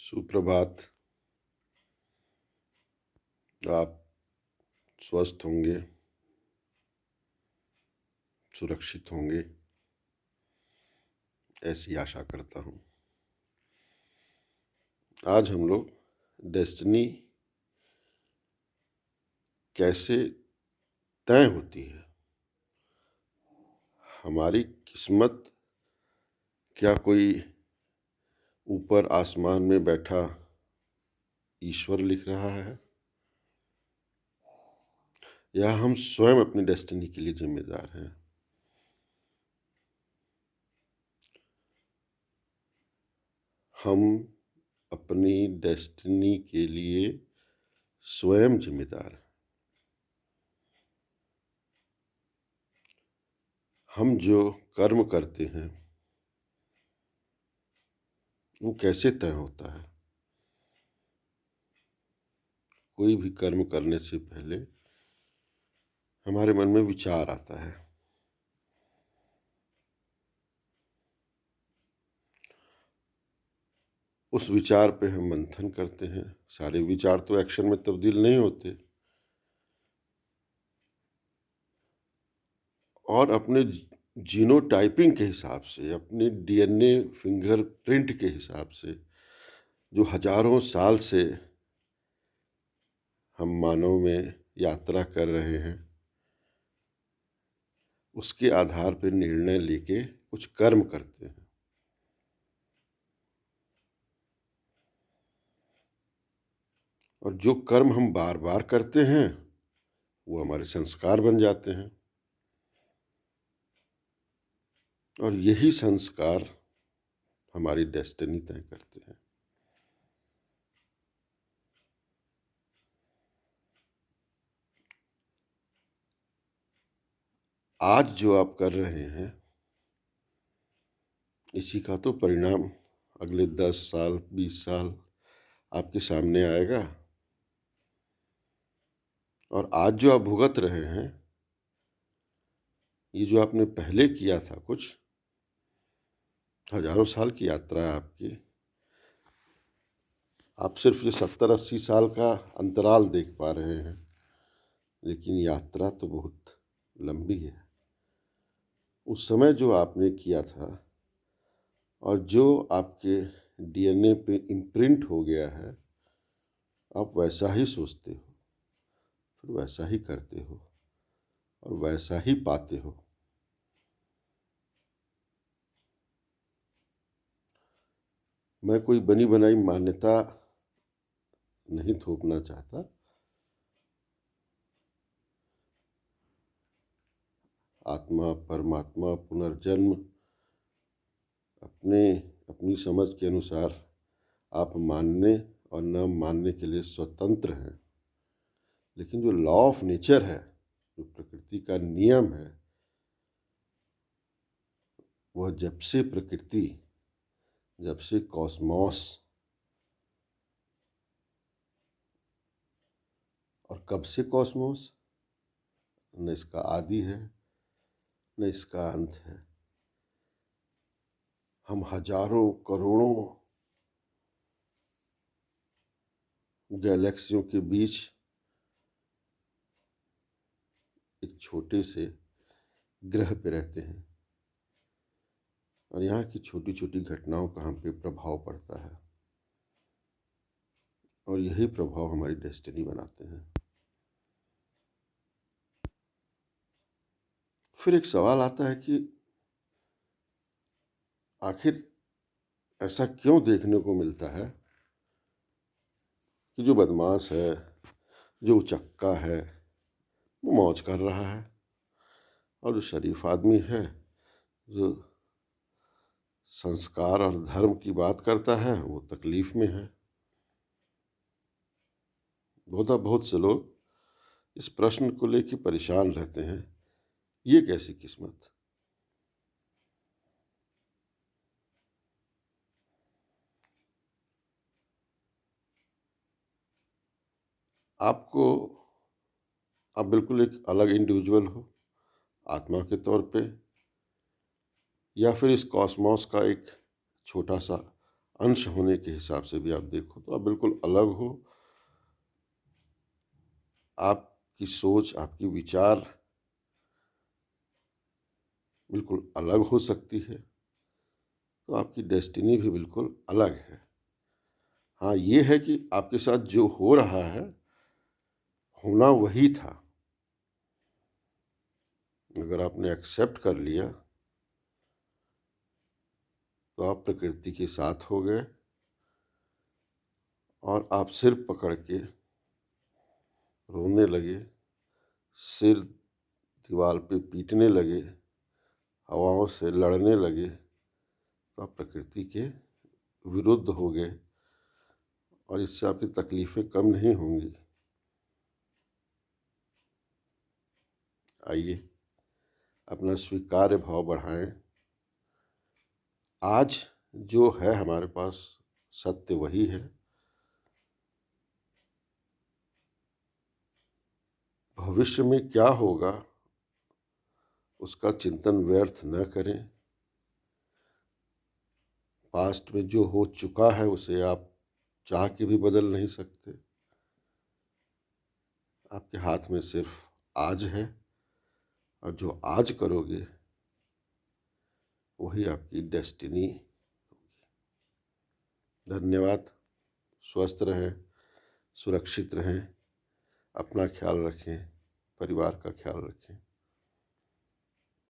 सुप्रभात। आप स्वस्थ होंगे, सुरक्षित होंगे, ऐसी आशा करता हूँ। आज हम लोग डेस्टिनी कैसे तय होती है, हमारी किस्मत क्या कोई ऊपर आसमान में बैठा ईश्वर लिख रहा है, या हम स्वयं अपनी डेस्टिनी के लिए जिम्मेदार हैं। हम अपनी डेस्टिनी के लिए स्वयं जिम्मेदार हैं। हम जो कर्म करते हैं वो कैसे तय होता है। कोई भी कर्म करने से पहले हमारे मन में विचार आता है। उस विचार पे हम मंथन करते हैं। सारे विचार तो एक्शन में तब्दील नहीं होते, और अपने जीनोटाइपिंग के हिसाब से, अपने डीएनए फिंगरप्रिंट के हिसाब से, जो हजारों साल से हम मानव में यात्रा कर रहे हैं, उसके आधार पर निर्णय लेके कुछ कर्म करते हैं। और जो कर्म हम बार बार करते हैं वो हमारे संस्कार बन जाते हैं, और यही संस्कार हमारी डेस्टिनी तय करते हैं। आज जो आप कर रहे हैं इसी का तो परिणाम अगले 10 साल 20 साल आपके सामने आएगा। और आज जो आप भुगत रहे हैं, ये जो आपने पहले किया था, कुछ हजारों साल की यात्रा है आपकी। आप सिर्फ ये 70-80 साल का अंतराल देख पा रहे हैं, लेकिन यात्रा तो बहुत लंबी है। उस समय जो आपने किया था और जो आपके डीएनए पे इम्प्रिंट हो गया है, आप वैसा ही सोचते हो, फिर वैसा ही करते हो और वैसा ही पाते हो। मैं कोई बनी बनाई मान्यता नहीं थोपना चाहता। आत्मा, परमात्मा, पुनर्जन्म अपनी समझ के अनुसार आप मानने और न मानने के लिए स्वतंत्र हैं। लेकिन जो लॉ ऑफ नेचर है, जो प्रकृति का नियम है, वह जब से प्रकृति, जब से कॉस्मॉस, और कब से कॉस्मॉस, न इसका आदि है न इसका अंत है। हम हजारों करोड़ों गैलेक्सियों के बीच एक छोटे से ग्रह पे रहते हैं, और यहाँ की छोटी छोटी घटनाओं का हम पे प्रभाव पड़ता है, और यही प्रभाव हमारी डेस्टिनी बनाते हैं। फिर एक सवाल आता है कि आखिर ऐसा क्यों देखने को मिलता है कि जो बदमाश है, जो उचक्का है, वो मौज कर रहा है, और जो शरीफ आदमी है, जो संस्कार और धर्म की बात करता है, वो तकलीफ में है। बहुत से लोग इस प्रश्न को लेकर परेशान रहते हैं, ये कैसी किस्मत। आप बिल्कुल एक अलग इंडिविजुअल हो आत्मा के तौर पे, या फिर इस कॉस्मॉस का एक छोटा सा अंश होने के हिसाब से भी आप देखो तो आप बिल्कुल अलग हो। आपकी सोच, आपकी विचार बिल्कुल अलग हो सकती है, तो आपकी डेस्टिनी भी बिल्कुल अलग है। हाँ, ये है कि आपके साथ जो हो रहा है, होना वही था। अगर आपने एक्सेप्ट कर लिया, तो आप प्रकृति के साथ हो गए और आप सिर पकड़ के रोने लगे, सिर दीवार पे पीटने लगे, हवाओं से लड़ने लगे, तो आप प्रकृति के विरुद्ध हो गए और इससे आपकी तकलीफ़ें कम नहीं होंगी। आइए, अपना स्वीकार्य भाव बढ़ाएं। आज जो है हमारे पास, सत्य वही है। भविष्य में क्या होगा, उसका चिंतन व्यर्थ न करें। पास्ट में जो हो चुका है उसे आप चाह के भी बदल नहीं सकते। आपके हाथ में सिर्फ आज है, और जो आज करोगे वही आपकी डेस्टिनी। धन्यवाद। स्वस्थ रहें, सुरक्षित रहें, अपना ख्याल रखें, परिवार का ख्याल रखें।